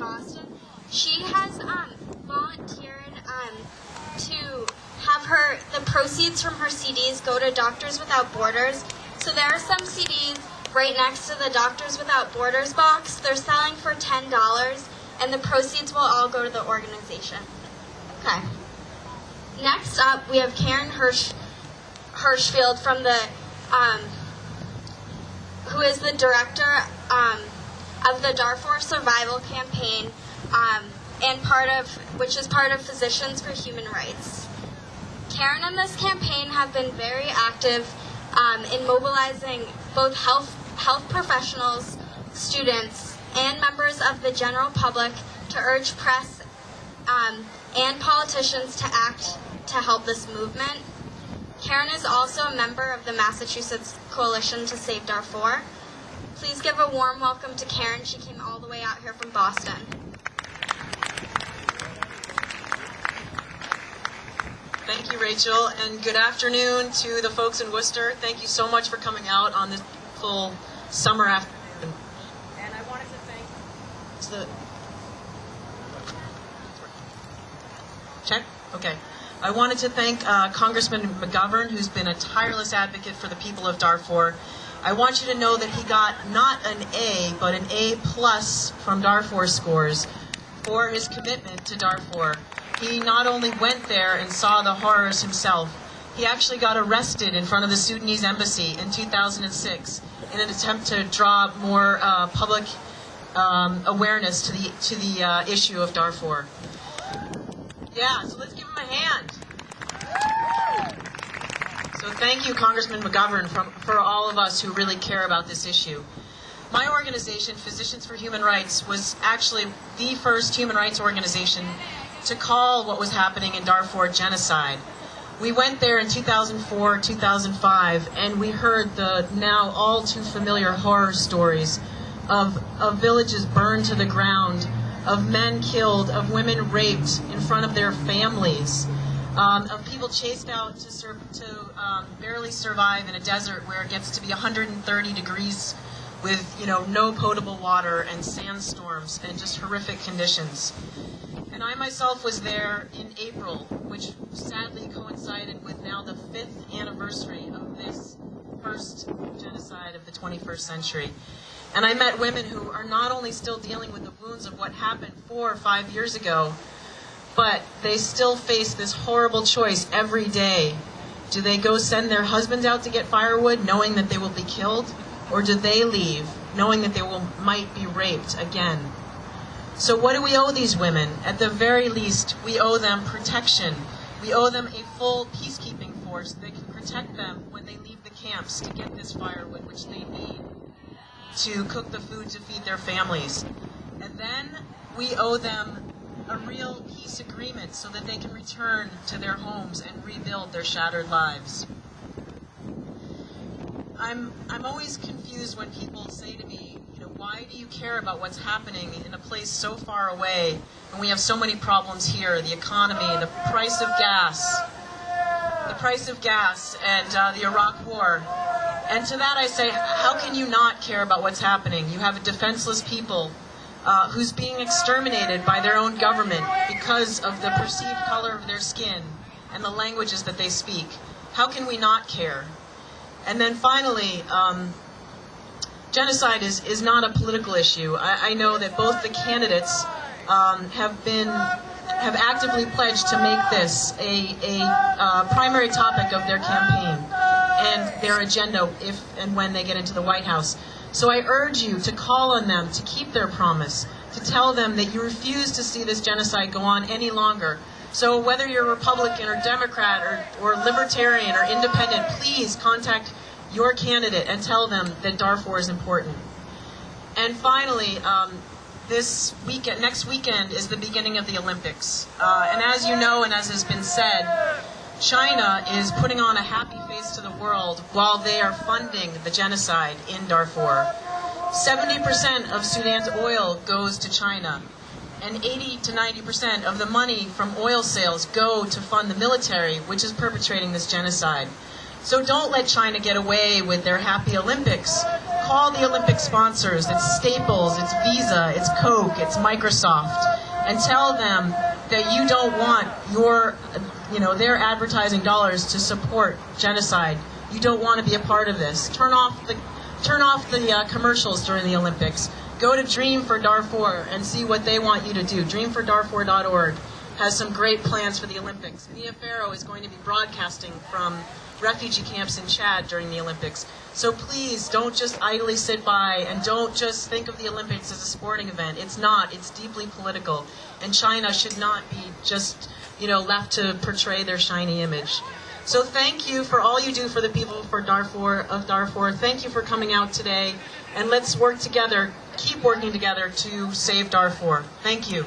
Boston. She has volunteered to have the proceeds from her CDs go to Doctors Without Borders. So there are some CDs right next to the Doctors Without Borders box. They're selling for $10, and the proceeds will all go to the organization. Okay. Next up, we have Karen Hirschfeld from the, who is the director of the Darfur Survival Campaign, which is part of Physicians for Human Rights. Karen and this campaign have been very active in mobilizing both health professionals, students, and members of the general public to urge press and politicians to act to help this movement. Karen is also a member of the Massachusetts Coalition to Save Darfur. Please give a warm welcome to Karen. She came all the way out here from Boston. Thank you, Rachel, and good afternoon to the folks in Worcester. Thank you so much for coming out on this full summer afternoon. And I wanted to thank I wanted to thank Congressman McGovern, who's been a tireless advocate for the people of Darfur. I want you to know that he got not an A, but an A+ from Darfur scores for his commitment to Darfur. He not only went there and saw the horrors himself, he actually got arrested in front of the Sudanese embassy in 2006 in an attempt to draw more public awareness to the issue of Darfur. Yeah, so let's give him a hand. So thank you, Congressman McGovern, for all of us who really care about this issue. My organization, Physicians for Human Rights, was actually the first human rights organization to call what was happening in Darfur genocide. We went there in 2004, 2005, and we heard the now all too familiar horror stories of villages burned to the ground, of men killed, of women raped in front of their families, of people chased out to barely survive in a desert where it gets to be 130 degrees with no potable water and sandstorms and just horrific conditions. And I myself was there in April, which sadly coincided with now the 5th anniversary of this first genocide of the 21st century. And I met women who are not only still dealing with the wounds of what happened 4 or 5 years ago, but they still face this horrible choice every day. Do they go send their husbands out to get firewood knowing that they will be killed? Or do they leave knowing that they might be raped again? So what do we owe these women? At the very least, we owe them protection. We owe them a full peacekeeping force that can protect them when they leave the camps to get this firewood, which they need to cook the food to feed their families. And then we owe them a real peace agreement so that they can return to their homes and rebuild their shattered lives. I'm always confused when people say to me, why do you care about what's happening in a place so far away when we have so many problems here, the economy, the price of gas and the Iraq War. And to that I say, how can you not care about what's happening? You have a defenseless people who's being exterminated by their own government because of the perceived color of their skin and the languages that they speak. How can we not care? And then finally, genocide is not a political issue. I know that both the candidates have actively pledged to make this a primary topic of their campaign and their agenda if and when they get into the White House. So I urge you to call on them to keep their promise, to tell them that you refuse to see this genocide go on any longer. So whether you're Republican or Democrat or Libertarian or Independent, please contact your candidate and tell them that Darfur is important. And finally, next weekend is the beginning of the Olympics. And as you know, and as has been said, China is putting on a happy face to the world while they are funding the genocide in Darfur. 70% of Sudan's oil goes to China, and 80 to 90% of the money from oil sales go to fund the military, which is perpetrating this genocide. So don't let China get away with their happy Olympics. call the Olympic sponsors, it's Staples, it's Visa, it's Coke, it's Microsoft, and tell them that you don't want their advertising dollars to support genocide. You don't want to be a part of this. Turn off the commercials during the Olympics. Go to Dream for Darfur and see what they want you to do. Dreamfordarfur.org has some great plans for the Olympics. Mia Farrow is going to be broadcasting from refugee camps in Chad during the Olympics. So please don't just idly sit by and don't just think of the Olympics as a sporting event. It's not. It's deeply political. And China should not be just, left to portray their shiny image. So thank you for all you do for the people of Darfur. Thank you for coming out today. And let's work together, keep working together to save Darfur. Thank you.